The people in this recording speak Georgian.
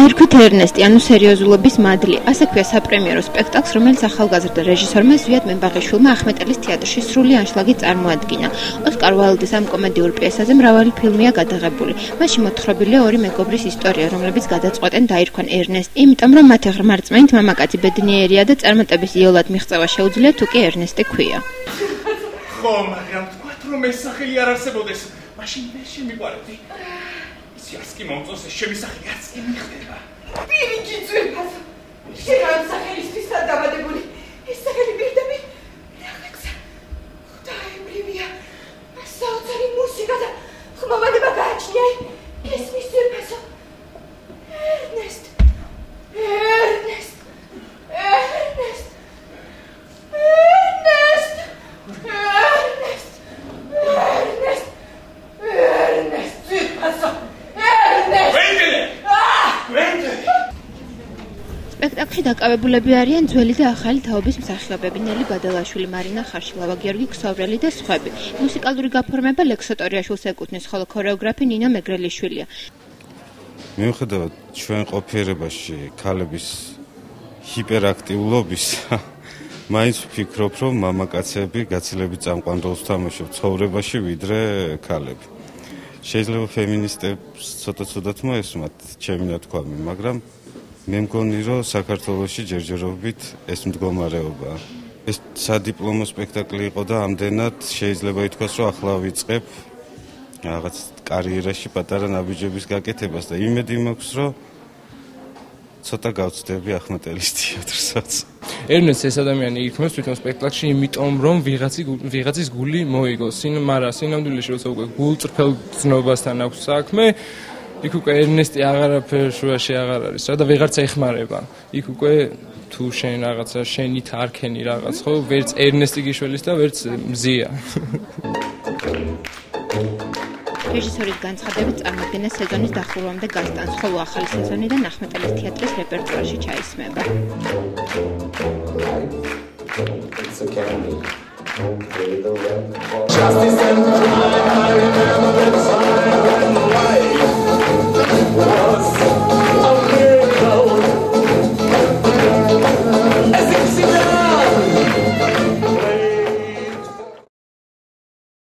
დაირქვით ერნესტი, ანუ სერიოზულობის მადლი. ასექვია საპრემიერო სპექტაკლს, რომელიც ახალგაზრდა რეჟისორმა ზვიად მემბაღიშვილმა ახმეტელის თეატრში სრული ანშლაგით წარმოადგინა. ოსკარ ვალდის ამ კომედიურ პიესაზე მრავალი ფილმია გადაღებული. მასში მოთხრობილია ორი მეგობრის ისტორია, რომლებიც გადაწყვეტენ დაირქვენ ერნესტი, იმიტომ რომ მათი ღრმა რწმენით მამაკაცი ბედნიერია და წარმატების იოლად მიღწევა შეუძლიათ, თუ კი ერნესტი ქვია. ხო, მაგრამ თქვათ რომ ეს სახელი არ არსებობდეს, მაშინ ვერ შემიყვარებდი. Яски მომწონს ეს ჩემი სახელი არც ემიხდება. პირიქით ძვირფასო. შენ სახელისთვის დაბადებული. ეს სახელი პირდაპირ რაღაცა. ღვთაებრივია. საოცარი მუსიკა და ხმოვანება გააჩნია. ეს მის ძვირფასო. ერნესტ. ერნესტ. ერნესტ. ერნესტ. ერნესტ. ერნესტ. ერნესტ. ძვირფასო. სპექტაკლში დაკავებულები არიან ძველი და ახალი თაობის მსახიობები ნელი ბადალაშვილი, მარინა ხარშილავა, გიორგი ქსოვრელი და სხვები. მუსიკალური გაფორმება ლექსოტორიაშვილს ეკუთვნის, ხოლო ქორეოგრაფი ნინო მეგრელიშვილია. მიუხედავად ჩვენ ყოფიერებაში ქალების ჰიპერაქტიულობის, მაინც ვფიქრობ, რომ მამაკაცები გაცილებით წამყვან როლს თამაშობ ცხოვრებაში, ვიდრე ქალები. შეიძლება ფემინისტებს ცოტა-ცოტათ მოესმათ ჩემი ნათქვამი, მაგრამ მე მგონი, რომ საქართველოში ჯერჯერობით ეს მდგომარეობაა. ეს სადიპლომო სპექტაკლი იყო და ამდენად შეიძლება ითქვას, რომ ახლა ვიწყებ რაღაც კარიერაში პატარა ნაბიჯების გაკეთებას და იმედი მაქვს, რომ ცოტა გავწდები ახმეტელის თეატრსაც. ერნესტ ეს ადამიანი იქმნებს თვითონ სპექტაკლში, იმიტომ რომ ვიღაცის გული მოიგოს. მაგრამ სინამდვილეში როცა უკვე გულწრფელ ძნობასთან აქვს საქმე, იქ უკვე ერნესტი აღარაფერ შუაში აღარ არის რა და ვეღარც ეხმარება. იქ უკვე თუ შენ რაღაცა შენით არქენი რაღაც, ხო, ვერც ერნესტი გიშველის და ვერც მზია. რეჟისორის განცხადებით წარმოადგენს სეზონის დასრულამდე გასტანს, ხოლო ახალი სეზონიდან ახმეტელის თეატრის რეპერტუარში ჩაისმება. Justice and crime, I remember the time.